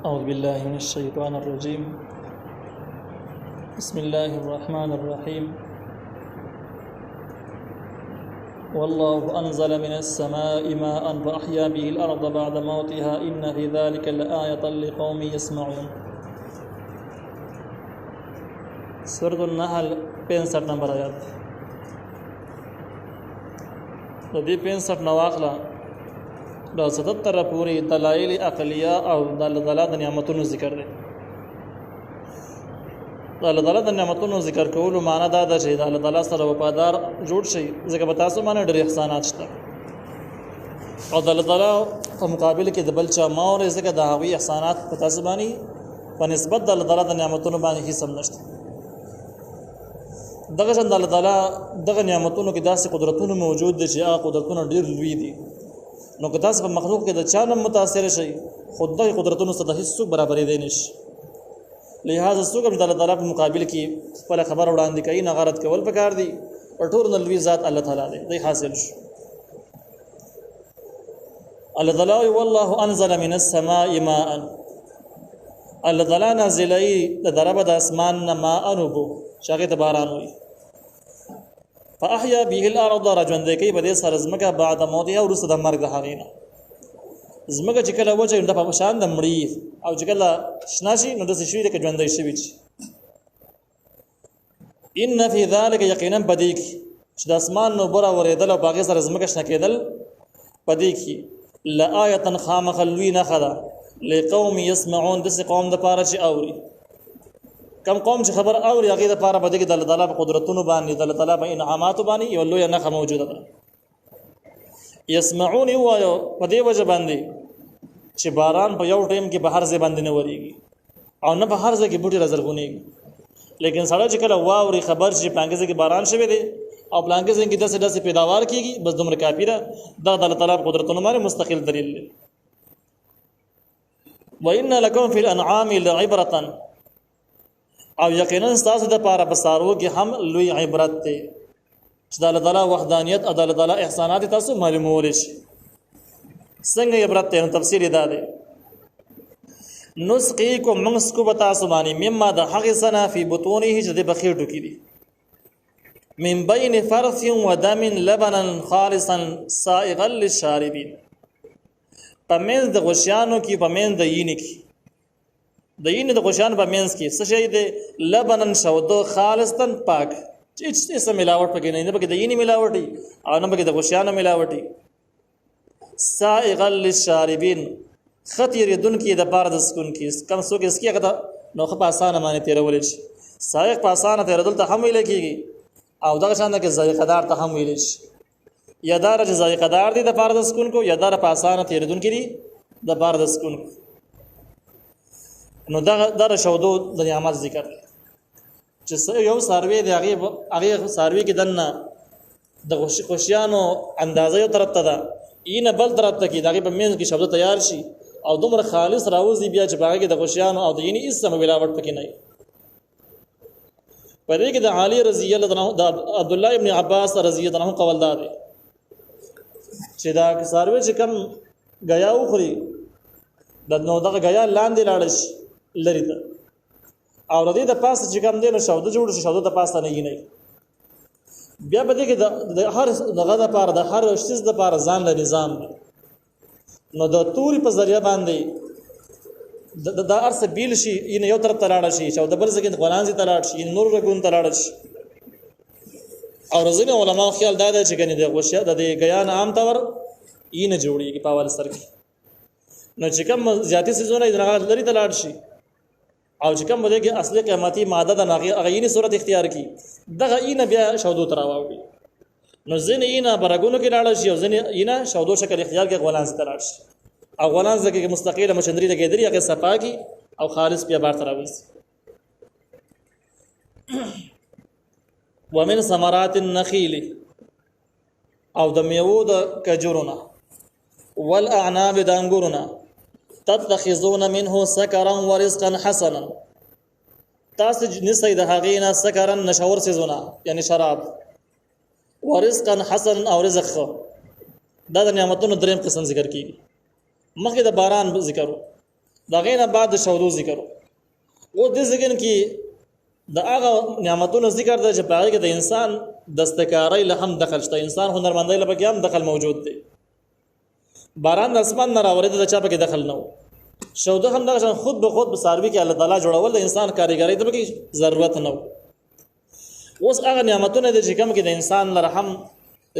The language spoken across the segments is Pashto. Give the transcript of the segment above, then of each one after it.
أعوذ بالله من الشيطان الرجيم. بسم الله الرحمن الرحيم. والله أنزل من السماء ماء فأحيا به الأرض بعد موتها إن في ذلك لآية لقوم يسمعون. سورة النحل 65 نمبر آیات. د دې 65 نواخله د 77 پوری دلایل عقلیه او د الله د نعمتونو ذکر دی. د الله د نعمتونو ذکر کولو معنی دا ده چې د الله سره وفادار جوړ شي، ځکه په تاسو باندې ډېر احسانات شته او د الله په مقابل کې د بل چا ماور ځکه د هغوی احسانات په تاسو باندې په نسبت د الله د نعمتونو باندې هیڅ هم نشته. دغه شان د الله دغه نعمتونو کې داسې قدرتونه موجود دي چې هغه قدرتونه ډېر لوی دي، نو که تاسو په مخلوق کې د چا نه متاثر شئ خود دغه قدرتونو سره هیڅ برابرې دی نشي. لہذا څوک هم د الله تعالی په مقابل کې خپل خبر وړاندې کوي نه غرض کول پکار دي او ټول لوی ذات الله تعالی دی، دی حاصل شو. الله تعالی والله انزل من السماء ماء، الله تعالی نازلای د درب د اسمان نه ماء انبو شاګه د باران وي. فاحيا به الارض رجل دکی په دې سره زمکه بعد موتها ورسره د مرګ د هغینا زمکه چې کله وځي د په شان د مړی او چې کله شناشي نو د شوی د ژوندۍ شوی. ان فی ذلک یقینا بدیک چې د اسمان نو بره ورېدل او باغ سره زمکه شنه کېدل بدیکی لآیه خامخلوی نه خدا لقوم يسمعون، دس قوم د پاره چې اوري. کم قوم چې خبر اوري هغه د پاره بده کې د الله تعالی په قدرتونو باندې د الله تعالی په انعامات باندې یو لوی نه موجوده ده. يسمعون یو په دې وجه باندې چې باران په یو ټیم کې بهر ځای باندې نه وریږي او نه بهر ځای کې بوټي راځرغونیږي، لیکن سړی چې کله واوري خبر چې پانګه کې باران شوی دی او پلانګه کې داسې پیداوار کیږي بس دومره کافی ده. دا د الله تعالی په قدرتونو باندې مستقل دلیل دی. وان لکم فی الانعام لعبرة، او یقینا تاسو د پاره بسارو کې هم لوی عبرت دی چې د الله تعالی وحدانیت او د الله تعالی احسانات تاسو معلومول شي. څنګه عبرت ته تفسیر ادا دی. نسقيكم منسكو بتاسو باندې مما د حق سنا فی بطونه چې د بخیټو کې دي من بین فرث و دم لبنا خالصا سائغا للشاربین، پمنځ د غشیانو کې پمنځ د یینې کې د یینې د غشیانو پمنځ کې څه شی دی لبنن شودو خالصا پاک، هیڅ ملاوټ پکې نه پکې د یینې ملاوټي او نه پکې د غشیانو ملاوټي. سائغا للشاربین خطیر دن کې د بار د سکون کې کم څوک اس کې هغه نو په اسانه باندې تیرول شي. سائغ په اسانه تیرول ته هم ویل کېږي او دغه شان کې ذائقه دار ته هم ویل شي. یا دار چې ذائقه دار دي د بار د سکون کو، یا دار په اسانه تیردون کې دي د بار د سکون کو. نو دا شودو د نعمت ذکر چې یو ساروی دی هغه ساروی کې دنه د خوشیانو اندازې یو طرف ته ده اینه بل طرف ته کې دغه په منځ کې شودو تیار شي او دومره خالص راوځي بیا چې باغ کې د خوشیانو او د یعنی اسمه ملاوت پکې نه. په دې کې د علی رضی الله عنه د عبد الله ابن عباس رضی الله عنه قول دا دی چې دا ساروی چې کم غیا وخوري د نو دغه غیا لاندې لاړ شي لري ته او ردی د پاسه چې کوم دینه شاوده جوړ شي شاوده د پاسه نه ییني بیا به دې کې د هر دغه د پاره د هر شیز د پاره ځان له نظام نو د توري په ذریعہ باندې د ارس بیل شي یو طرف ته لاړ شي شاوده بل ځکه غلانځي ته لاړ شي نور رګون ته لاړ شي. او رزنه علماء خیال دا دی چې کني د غوښه د غیان عام طور یینه جوړیږي په اول سر کې، نو چې کوم زیاتی سيزونه دغه لري ته لاړ شي او چې کوم بده کې اصلي قیمتي ماده د غیینی صورت اختیار کی دغه اینه بیا شودو تراوي. نو ځنه اینه برګونو کې لاړ شي او ځنه اینه شودو شکل اختیار کې غلانځ ته لاړ شي او غلانځ کې مستقله مشندري د ګدري هغه صفاکی او خالص بیا بار تراوي. ومن ثمرات النخيل او د میوه د کجورونه والاعناب د انګورونه تتخذون منه سكرا ورزقا حسنا، تاسو نسای د هغې نه سکرا نشور سيزونه یعنی شراب ورزقا حسنا او رزق دا د نعمتونو دریم قسم ذکر کیږي. مخکې د باران ذکر دا غینه بعد شودو ذکر او د ذکر کې د هغه نعمتونو ذکر د چې په هغه کې د انسان دستکاری له هم دخل شته انسان هنرمندۍ له پکې هم دخل موجود دی باران د اسمان نه راورید د چا پکې دخل نه شوده هم دغه خود به خود په ساروي کې الله تعالی جوړول د انسان کاریګری ته پکې ضرورت نه اوس هغه نعمتونه د چې کوم کې د انسان لرحم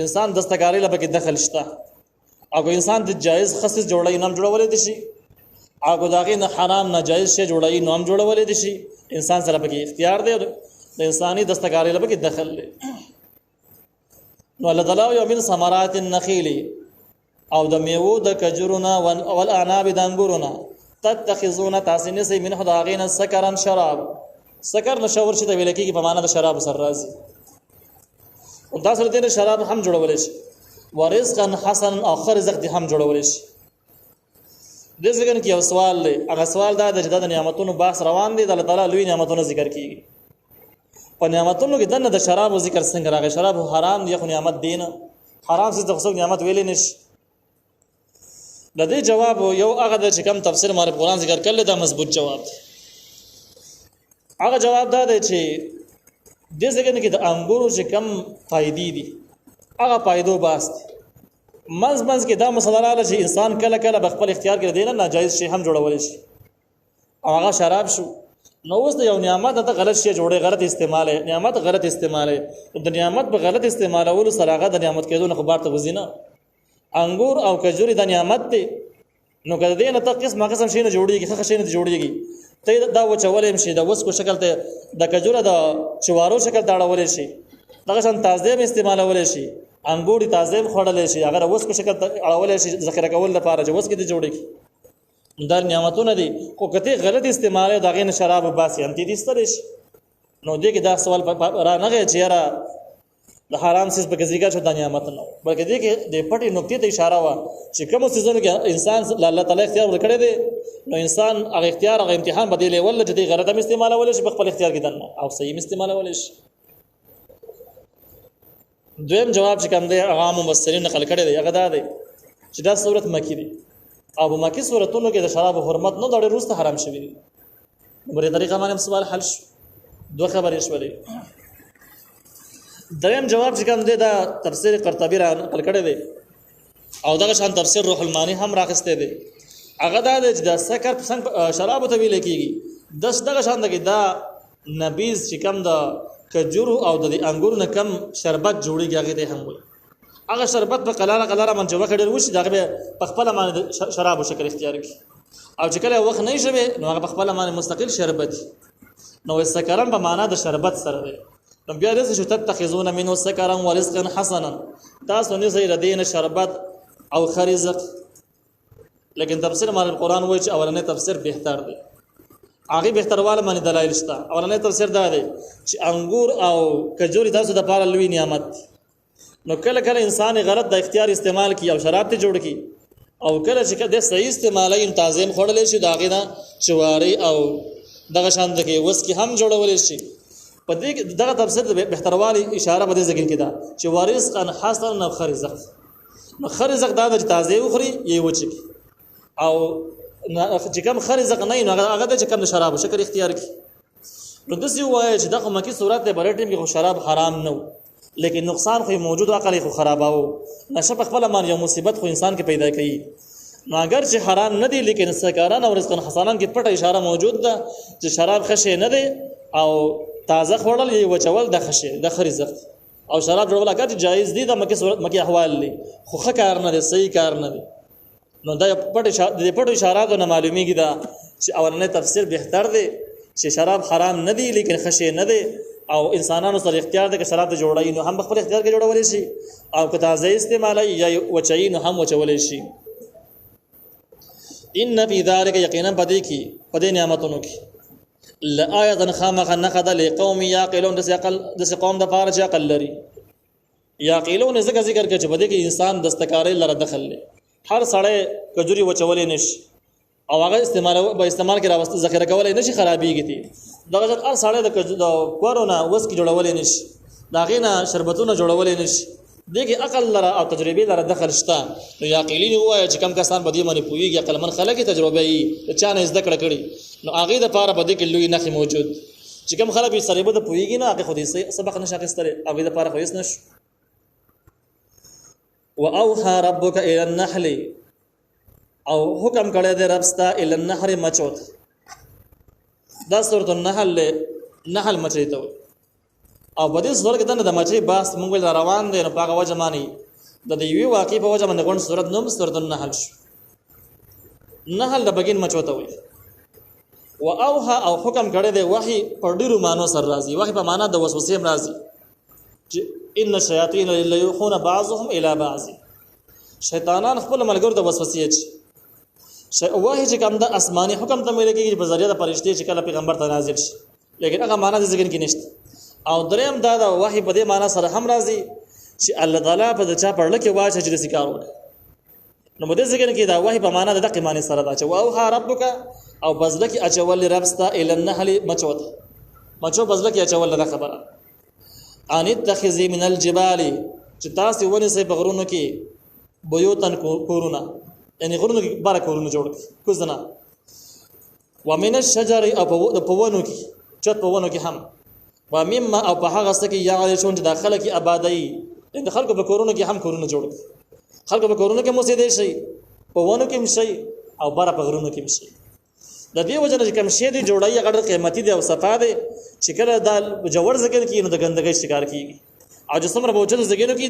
انسان دستکاری له پکې دخل شته او انسان د جایز خصیص جوړای نام جوړولې دي شي او داغه نه حرام ناجایز شی جوړای نام جوړولې دي شي انسان سره پکې اختیار دی د انساني دستکاری له پکې دخل دی نو الله تعالی یو من ثمرات النخيل او د میوه د کجورنا او الاعناب د انګورنا تتخذون تاسنه سي منه داغین سکرن شراب سکر نشور چې د ویل کېږي په معنا د شراب سر راځي او تاسو ته شراب هم جوړول شي ورزقا حسن اخر رزق دي هم جوړول شي د ذکر کې یو سوال دی هغه سوال دا د جداد نعمتونو بحث روان دی د الله تعالی لوی نعمتونو ذکر کیږي په نعمتونو کې دنه د شراب ذکر څنګه راغی شراب حرام دی خو نعمت دینه حرام څه د خصوص نعمت ویلې نشي د دې جواب یو هغه د چې کم تفسیر مال قرآن ذکر کړل دا مضبوط جواب دی هغه جواب دا دی چې د ذکر کې د انګورو چې کم فائدې دي هغه فائدو باست منځ کې دا مسله رااله چې انسان کله کله بخپل اختیار کې دی نه ناجایز شي هم جوړول شي او هغه شراب شو نو اوس د یو نعمت ته غلط شي جوړي غلط استعمال نعمت غلط استعمال د نعمت په غلط استعمالولو سره هغه د نعمت کېدو نه خبر ته وزینه انګور او کجوري د نعمت دی نو کله دې نه ته قسم شي نه جوړيږي ښه شي نه جوړيږي ته دا وچولې شي د وس کو شکل ته د کجوره د چوارو شکل ته اړول شي دغه شان تازه استعمالول شي انګوري تازه خوړل شي اگر وس کو شکل ته اړول شي ذخیره کول لپاره چې وس کې دي جوړيږي دا نعمتونه دي خو کته غلط استعمال دغه نه شراب باسي هم دي ستړي شي نو دې کې دا سوال را نه غي چې را د حرام سیس په ذکر شو د نعمت نه بلکې دې کې د پټي نقطې ته اشاره وا چې کوم سيزونو کې انسان الله تعالی اختیار ورکړي دي نو انسان هغه اختیار هغه امتحان بدلې ول چې غلط استعمال ول شي په خپل اختیار کې دنه او صحیح استعمال ول شي دویم جواب چې کوم دی عوام مفسرین نقل کړي دی هغه دا دی چې دا سورۃ مکی دی او مکی سورۃونو کې د شراب حرمت نه ډېر روسته حرام شوی دی بری طریقه باندې سوال حل شو دوه خبرې شولې دریم جواب چې کوم دی دا تفسیر قرطبی را نقل کړي دی او دغه شان تفسیر روح المانی هم راخسته دی هغه دا دی چې د سکر څنګه شراب ته ویل کېږي دغه شان دغه دا نبیز چې کوم د کجورو او د انګورو نه کم شربت جوړیږي هغه ته هم وي هغه شربت په قلاله من جوه کډر وشي دغه په خپل باندې شراب شکل اختیار کی او چې کله وخت نه شي نو هغه په خپل باندې مستقل شربت نو سکرن په معنا د شربت سره دی نو بیا دې چې تتخذون منه سکرا ورزقا حسنا تاسو نه زیر دین شربت او خرزق لیکن تفسیر مال القرآن وایي چې اولنې تفسیر بهتر دی هغه بهترواله باندې دلایل شته اولنې تفسیر دا دی چې انګور او کجوري تاسو د پاره لوی نعمت نو کله کله انسان غلط د اختیار استعمال کی او شراب ته جوړ کی او کله چې د صحیح استعمالي تنظیم خړلې شي داغه نه چواري او دغه شان دغه وس کی هم جوړول شي په دې دغه تفسیر د بهتروالی اشاره بده ذکر کړه چې وارث ان حسن نو خرزق نو خرزق دا د تازه وخري یي وچی او چې کوم خرزق نه نو هغه د کوم شراب شکر اختیار کی نو د سی وای چې دغه مکی صورت په بلټیم کې شراب حرام نه لیکن نقصان خو موجود عقل خو خراباو نشه په خپل مان یو مصیبت خو انسان کې پیدا کوي نو اگر چې حرام نه دي لیکن سکاران او رزق حسنان کې پټه اشاره موجود ده چې شراب خشه نه دي او تازه خوړل یي وچول د خشه د خرزق او شراب جوړول اگر جایز دي د مکی صورت مکی احوال لي خو ښه کار نه دي صحیح کار نه دي نو دا پټه اشارات نه معلومیږي دا چې اولنې تفسیر بهتر دی چې شراب حرام نه دي لیکن خشه نه دي او انسانانو سره اختیار ده چې شراب ته جوړای نو هم خپل اختیار کې جوړول شي او که تازه استعمالي یا وچای نو هم وچول شي ان فی ذلک یقینا پدې کې پدې نعمتونو کې لآیه خامخ نقد لقوم یعقلون د قوم د فارج عقل لري یعقلون ذکر کې چې پدې کې انسان دستکاري لره دخل لري هر سړی کجوري وچولې نشي او هغه استعمال کې راوست ذخیره کولای نشي خرابېږي دي دغه ځل هر سړی د کورونه وس کې جوړولې نشي دا غینه شربتونه جوړولې نشي دغه عقل لره او تجربه لره دخل شته نو یاقیلین وایي چې کم کسان په دې باندې پوهیږي عقل من خلک تجربه یې چا نه زده کړی نو هغه د پاره په دې کې لوی نخي موجود چې کم خلک به سره بده پوهیږي نه هغه خو دې سبق نشه اخیستره هغه د پاره خو هیڅ نشو واوحى ربك الى النحل او حکم کړی دی رب ستا الى النحر مچوت دا سورۃ النحل مچې ته او په دې سورۃ کې د مچې باس موږ روان دي نو هغه وجه معنی د دې وی واقع په وجه باندې غون سورۃ نوم سورۃ النحل شو نحل د بګین مچوته وي واوحى او حکم کړی دی وحي پر ډیرو مانو سر راځي وحي په معنا د وسوسې راځي چې ان الشیاطین لیوحون بعضهم الى بعض شیطانان خپل ملګرو ته وسوسې اچي وحي چې کوم د آسماني حکم ته ملي کېږي په ذریعہ د فرشتي چې کله پیغمبر ته نازل شي لیکن هغه معنا د ذکر کې نشته او دریم دا د وحي په دې معنا سره هم راځي چې الله تعالی په چا پړل کې واچ چې ذکر وکړي نو مده ذکر کې دا وحي په معنا د دقیق معنی سره دا چې واوحى ربک او بزله کې اچول ربستا الى النحل مچوت مچو بزله کې اچول دا خبره ان اتخذي من الجبال چې تاسو ونی سي بغرونو کې بيوتن کورونه یعنی غرونو کې بار کورونه جوړ کو ځنا ومن الشجر او په ونو کې چت په ونو کې هم ومما او په هغه څه کې یعيشون چې داخله کې آبادی د خلکو په کورونو کې هم کورونه جوړ خلکو په کورونو کې موسیدې شي په ونو کې هم شي او بار په غرونو کې هم شي د دې وجه چې کوم شی دی جوړای هغه قیمتي دی او صفا دی چې کله د جوړ ذکر کې نو د ګندګۍ شکار کیږي او چې څومره بوجل ذکر کې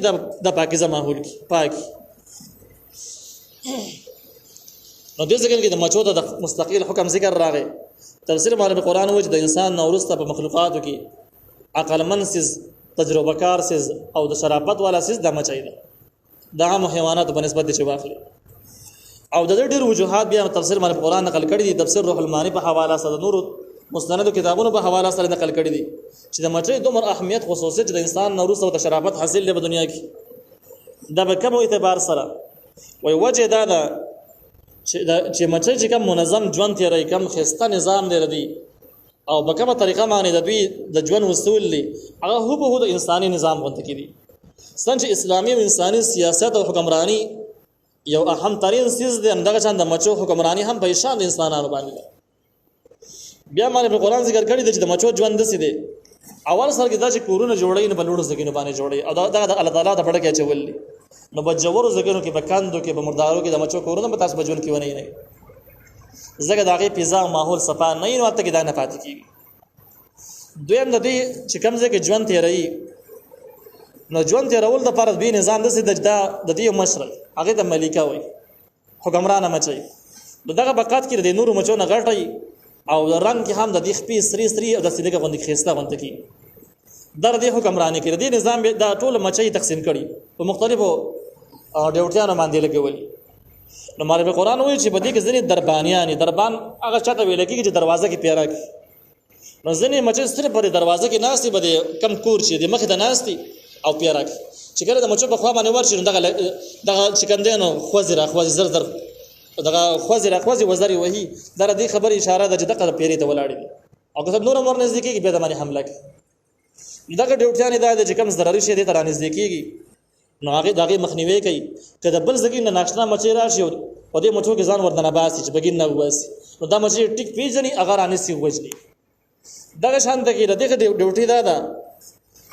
د پاکیزه ماحول کې پاکي نو دې ذکر کې د مچو ته د مستقیل حکم ذکر راغی تفسیر باندې قرآن وجه د انسان نورسته په مخلوقاتو کې عقل منسز تجربه کار سز او د شرافت والا سز د مچای ده د عام حیوانات په نسبت چې واخلي او د ډېر وجوهات بیا تفسیر باندې قرآن نقل کړی دي تفسیر روح المانی په حواله سره نور مستند کتابونو په حواله سره نقل کړی دي چې د مچۍ دومره اهمیت خصوصیت د انسان نورس او د شرافت حاصل دی په دنیا کې دا به کوم اعتبار سره وای وجه دا ده چې مچۍ چې کوم منظم ژوند تیری کوم خسته نظام دی ردی او په کومه طریقه باندې د دوی د ژوند وسول دي هغه هو د انساني نظام غوښته کیږي څنګه اسلامي او انساني سیاست او حکمرانی یو اهم ترين سیز دی اندغه چاند مچو حکمرانی هم په شان انسانانو باندې بیا باندې په قرآن ذکر کړی دی چې د مچو ژوند دسي دی اول سره دا چې کورونه جوړی نه بلوړو زګینو باندې جوړی او دا د الله تعالی د پړه کې چول نو بجورو زګینو کې بکاندو کې بمردارو کې د مچو کورونه په تاسو بجون کې ونی نه زګه دغه پیزا ماحول صفا نه نو ته کې دا نه پاتې کیږي دویم د دې چې کوم ځای کې ژوند تیری نو ژوند تیرول د فرض به نظام د دې مشر هغه د ملکه وي حکمران مچي دغه بقات کې د نورو مچو نه غټي او رنگ کې هم د دې خپې سری او د سیدګه غوندې خيسته غوندې کی در دې حکمرانی کې د نظام د ټول مچي تقسیم کړي په مختلفو ډیوټیانو باندې لګولي نو ماره قرآن وایي چې په دې کې ځینې دربان هغه چاته ویل کېږي چې دروازه کې پیرا کی نو ځینې مچي صرف په دروازه کې ناشتي به کم کور چې د مخ د ناشتي او پیرا کی چې کله د مچو په خوا باندې ورشي دغه چکندینو خوځره زر دغه خوځره وزري وਹੀ در دې خبر اشاره ده چې دغه پیری ته ولاړ دي او که نور نزدیکي به د باندې حمله کوي دغه ډیوټیان دا چې کوم ضروري شي دې تر نزدیکيږي نو هغه دغه مخنیوي کوي کله بل ځګین نه ناشنا مچي راشي او دې مچو کې ځان وردنه باسي چې بګین نه واسي نو دا مچي ټیک پیژني اگر انسي وځي دغه شان ته کې دغه ډیوټي ده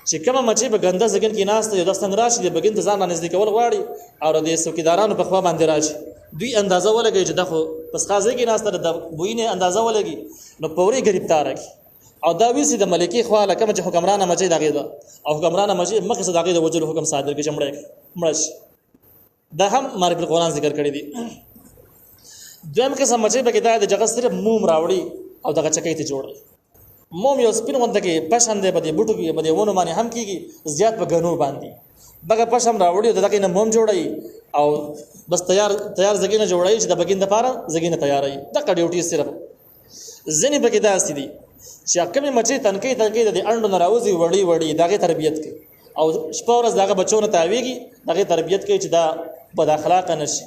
چې کومه مچي په ګنده ځګین کې ناست یو د څنګه راشي د بګین ته ځان نزدیکول غواړي او د څوکیدارانو په خوا باندې راشي دوی اندازه ولګي چې دغه پس خازه کې ناست د بوینه اندازه ولګي نو پوري گرفتار کی او دا ویسي د ملکی خوا لکه چې حکمران مچي دغه ده او حکمران مچي مقصد دغه د وجل حکم صادر کې مړش دا هم مارک القرآن ذکر کړی دي دویم قسم مچي به کې دا د جګه صرف موم راوړي او دغه چکې ته جوړي موم یو سپین غونډه کې پښند به د بوټو کې به د ونه باندې هم کیږي زیات په غنو باندې دغه پښم راوړي دغه نه موم جوړي او بس تیار زګینه جوړای چې د بګین د پاره زګینه تیارای دغه ډیوټي صرف ځنی بګی داسې دي چې کومه مچې تنکي د انډو ناراوزي وړي دغه تربيت کوي او شپه ورځ دغه بچونه تاویږي دغه تربيت کوي چې دا بد اخلاق نشي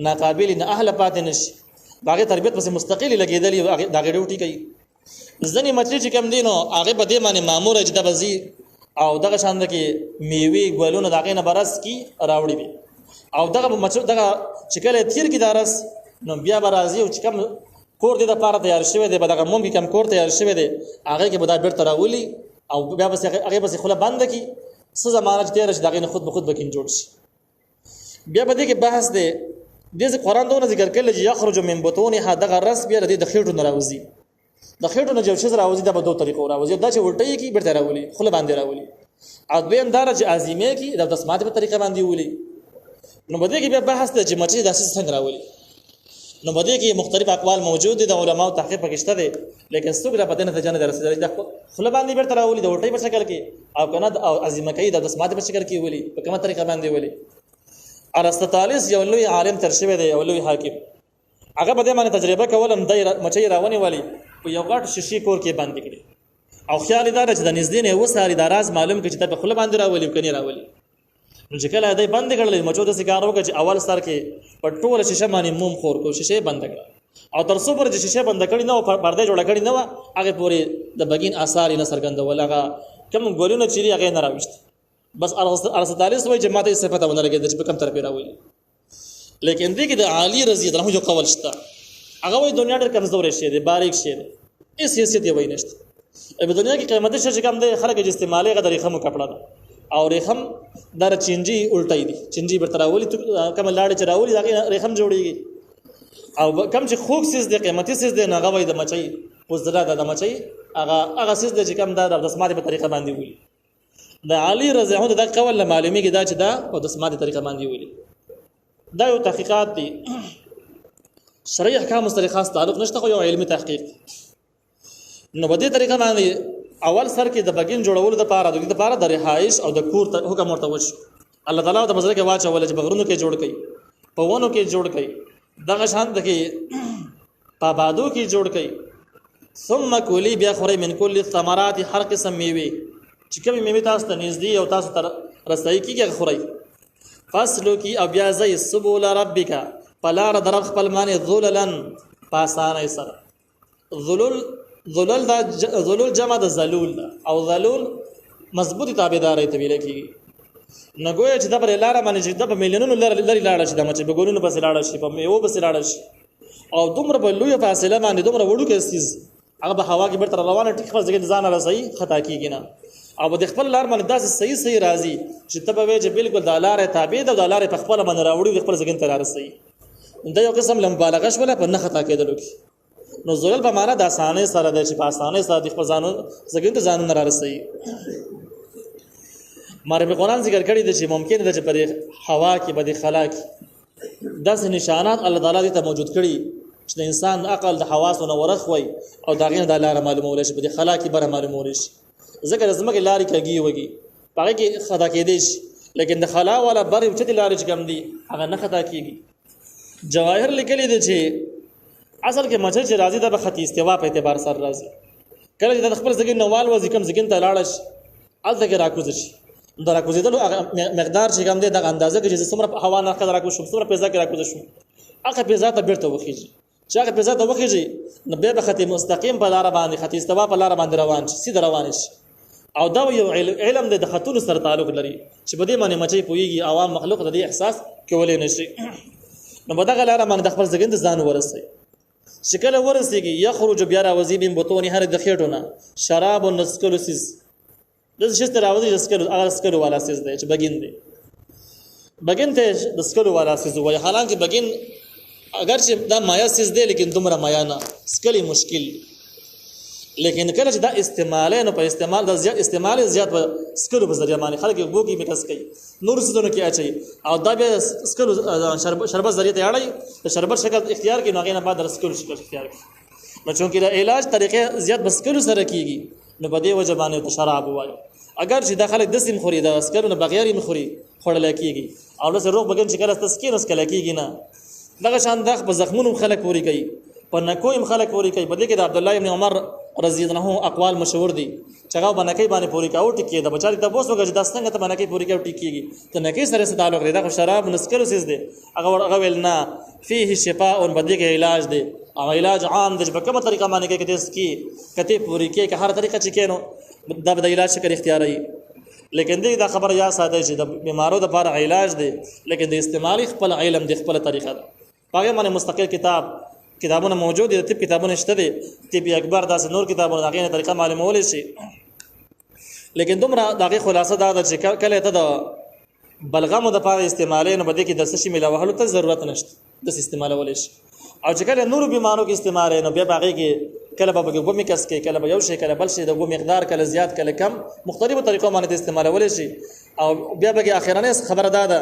ناقابل نه اهل پات نشي دغه تربيت پس مستقلی لګیدلی دغه ډیوټي کوي ځنی مچې چې کم دینو هغه په دې باندې مامور چې د بزي او دغه شان د کې میوه ګلونه دغه نه برس کی راوړي وي او دغه مچ دغه چې کله تیر کی دارس نو بیا برازي او چې کم کور دې د پاره تیار شوی دی به دغه موم کې کم کور تیار شوی دی هغه کې به دا بیرته راولي او بیا بس هغه بس خله بند کی څه زمانه تیر شي دغه خود به خود بکین جوړ شي بیا به دې کې بحث دی د قرآن دونه ذکر کړل چې یخرج من بطونها دغه رس بیا د خېټو نه راوځي د خېټو نه جو شي راوځي د دوه طریقو راوځي دا چې ولټي کی بیرته راولي خله باندې راولي او دویم درجه عظیمه کی د تسمات په طریقه باندې ولي نو بده کې بیا بحث دی چې مچې داسې څنګه راولي نو بده کې مختلف اقوال موجود دي د علماو تحقیق پکشته دي لیکن څوک را پته نه ځنه درسي د خله باندې بیرته راولي د ولټي په شکل کې او کنه او عظیمه کی د تسمات په شکل کې ولي په کومه طریقه باندې ولي ارسطالیس یو لوی عالم تر شوی دی یو لوی حاکم هغه به د باندې تجربه کولم د مچې راونی والی په یو غټ شیشې کور کې باندې کړي او خیال دار چې د نږدې نه وساري د راز معلوم کړي چې په خله باندې راولي کني راولي نو چې کله دای باندې کړل مچو د سیګار وکړي چې اول سر کې په ټوله شیشه باندې موم خور کو شیشه بند کړه او تر څو پر چې شیشه بند کړي نو پرده جوړ کړي نو هغه پورې د بګین اثار نه سرګندول هغه کوم ګورونه چيري هغه نه راوښت بس ارسطالیس وایي چې ماته څه پته ونه لګي چې په کوم طرف راوي لیکن دې کې د عالی رضی الله عنه جو قول شته هغه وایي دنیا ډېر کمزور شي دی باریک شي دی اس حیثیت یې وایي نشته په دنیا کې قیمتي شي چې کوم دی خلک چې استعمالي غدري خمو کپڑا ده او ریخم در چنجي الټای دي چنجي برتراولي کوم لاړ چراولي دا ریخم جوړيږي او کوم چې خوږ سیس دی قیمتي سیس دی هغه وایي د مچي پوزدره د مچي هغه سیس دی چې کوم دا د سماعت په طریقه باندې ویلي د علی رضی الله عنه دا قول له معلومیږي دا چې دا په د سماعت طریقه باندې ویلي دا یو تحقیقات دي شرعي احکام سره خاص تعلق نشته خو یو علمي تحقیق نو په دې طریقه باندې اول سر کې د بګین جوړولو لپاره د رهایش او د کور حکم ورته وشو الله تعالی د مزرعه کې واچول چې بغرونو کې جوړ کړي په ونو کې جوړ کړي دغه شان د کې پابادو کې جوړ کړي ثم کلی بیا خوري من کل الثمرات هر قسم میوه چې کوم میوه تاسو ته نږدې او تاسو ته رسایي کیږي خوري فصلو کی او بیا زي سبول ربک پلار در خپل معنی ذللن پاسانه سره ذلول جمع د ذلول او ذلول مضبوطی تابعداري ته ویل کیږي نګوي چې د پر لار باندې چې د میلیونونو لري لاړ شي د مچ په ګورونو پس لاړ شي په میوه پس لاړ شي او دومره په لوی فاصله باندې دومره وړو کې سیز هغه به هوا کې برتر روانه ټیک خپل ځای ځان راځي خطا کیږي نه او د خپل لار باندې داسې صحیح راځي چې ته به چې بالکل د لار تابع د لار په خپل باندې راوړي خپل ځای ته راځي دا یو قسم لمبالغه شوله په نه خطا کېدل کی نو زول په معنا د اسانه سره د چې په اسانه سره د خپل ځانو زګین ته ځانو نه راسي ماره په قرآن ذکر کړی د چې ممکن د چې پر هوا کې بده خلا کې داسې نشانات الله تعالی ته موجود کړي چې د انسان عقل د حواسونو ورخوي او دا غیر د لار معلومول شي په خلا کې بره معلومول شي ذکر زمکه لاري کوي وږي پاره کې خطا کېدې شي لیکن د خلا ولا بره چې لاري چې کم دي هغه نه خطا کیږي جواهر لیکلي دي چې اصل کې مچ چې راځي د خطي استوا په اعتبار سره راځي کله چې د خپل ځګین نوال وځي کوم ځګین ته لاړ شي الته کې راکوز شي دا راکوزیدلو مقدار چې کوم دی د اندازه کې چې څومره هوا نه خطر راکوز شو څومره پیزا کې راکوز شو هغه پیزا ته بیرته وخیږي چې هغه پیزا ته وخیږي نو به خطي مستقیم په لار باندې خطي استوا په لار باندې روان شي سیده روان شي او دا یو علم د خطونو سره تعلق لري چې په دې باندې مچي پويږي عوام مخلوق د دې احساس کولای نشي نو په دغه لار باندې د خپل ځګین ته ځان ورسي شکل ورسیږي یخرج بیا راوځي من بطون هر د خېټونه شراب نسکلو سیز د شست راوځي نسکلو هغه نسکلو والا سیز دی چې بګین دی بګین ته نسکلو والا سیز وای حالانکه بګین اگر چې دا مایا سیز دی لیکن دومره مایا نه سکلی مشکل لیکن کله چې دا استعمال نه په استعمال د زیات استعمال زیات سکلو په ذریعہ باندې خلک بوګي میکس کوي نور څه نه کیږي او دا به سکلو شربت ذریعہ ته اړای د شربت شکل اختیار کې نو غینه بعد سکلو شکل اختیار کوي نو چونکه د علاج طریقې زیات بسکلو سره کیږي نو په دې وجه باندې ته شراب وایي اگر چې د خلک د سیم خوري د سکلو نه بغیر یې مخوري خړل کیږي او له روغ بګن چې کله تسکین اس کله کیږي نه دغه شان دغه په زخمونو خلک وري کوي په نکویم خلک وري کوي په دې کې د عبد الله ابن عمر رضی الله عنه اقوال مشهور دي چې هغه باندې باندې پوری کاو ټکی د بچاری ته بوس وګړي د څنګه ته باندې پوری کاو ټکیږي ته نکي سره څه تعلق لري دا شراب نسکلو سیز دي هغه ویل نه فيه شفاء بدی کې علاج دي او علاج عام د په کومه طریقه باندې کې کته پوری کې هر طریقه چې کینو د علاج شکل اختیاري لیکن دې دا خبر یا ساده چې د بیمارو د لپاره علاج دی لیکن د استعمالي خپل علم د خپل طریقه ده هغه باندې مستقل کتابونه موجود دي طب کتابونه شته دي طب اکبر داسې نور کتابونه هغه طریقه معلومول شي لیکن دومره دغه خلاصه دا ده چې کله ته د بلغم د لپاره استعمالي نو بده کې د سشي ملاوهلو ته ضرورت نشته د استعمالول شي او چې کله نور بیمارو کې استعمال نو بیا باغې کې کله به وګمې کس کې کله به یو شي کله بل شي د وګ مقدار کله زیات کله کم مختلفو طریقو باندې استعمالول شي او بیا به اخیرانه خبره ده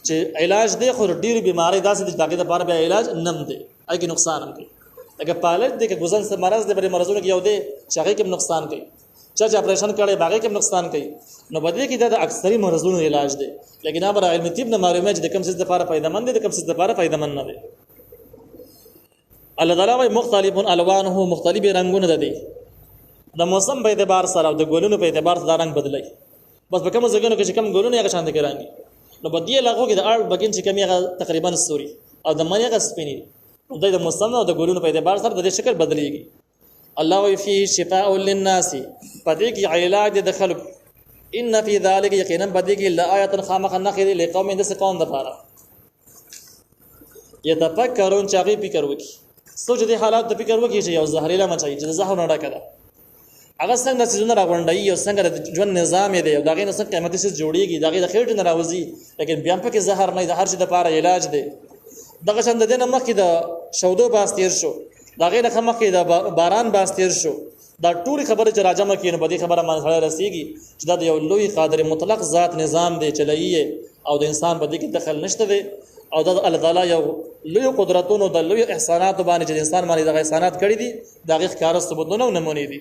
چې علاج دی خو ډیر بیماری داسې د دغه لپاره به علاج نم دی اګه نقصان هم کوي اګه پالج دی که ګزن سره مرز دی بری مرزونه کې یو دی چې هغه کې نقصان کوي چې اپریشن کړي باغې کې نقصان کوي نو بده کې د اکثري مرزونو علاج دی لیکن امر علم طب نه معلومه چې د کوم څه لپاره فائدمند دی د کوم څه لپاره فائدمند نه دی الله تعالی وايي مختلف الوانه مختلف رنگونه ده دي د موسم په اعتبار سره او د ګلونو په اعتبار سره رنگ بدلای بس په کوم ځګونو کې چې کوم ګلونه هغه شان دي ګراني نو بدی لغو کې د اړ بګین چې کوم هغه تقریبا سوري او د منی هغه سپینی د موسم او د ګلونو په اعتبار سره د شکل بدليږي الله وايي فيه شفاء للناس پدې کې علاج د خلق ان فی ذلک یقینا بدی کې لآیات خامخ نخیر لقوم د قوم د پاره یتفکرون چې هغه فکر وکړي سوچ دې حالات د فکر وکړي چې یو زهريله مچای چې زهر نه ډکه ده هغه څنګه چې زونه راغونډي او څنګه د ژوند نظام دی او دغه نه څنګه قیمتي څه جوړیږي دغه د خېټه نه راوځي لیکن بیا په کې زهر نه د هر شي د لپاره علاج دی دغه څنګه د نه مخکې د شودو باستیر شو دغه نه مخکې د باران باستیر شو دا ټول خبره چې راجمه کین په دې خبره باندې رسیږي چې دا یو لوی قادر مطلق ذات نظام دی چلایي او د انسان په دې کې دخل نشته دی او د الله تعالی یو لوی قدرتونو د لوی احسانات باندې چې انسان باندې د احسانات کړی دي دغه ښکار ثبوتونه او نمونه دي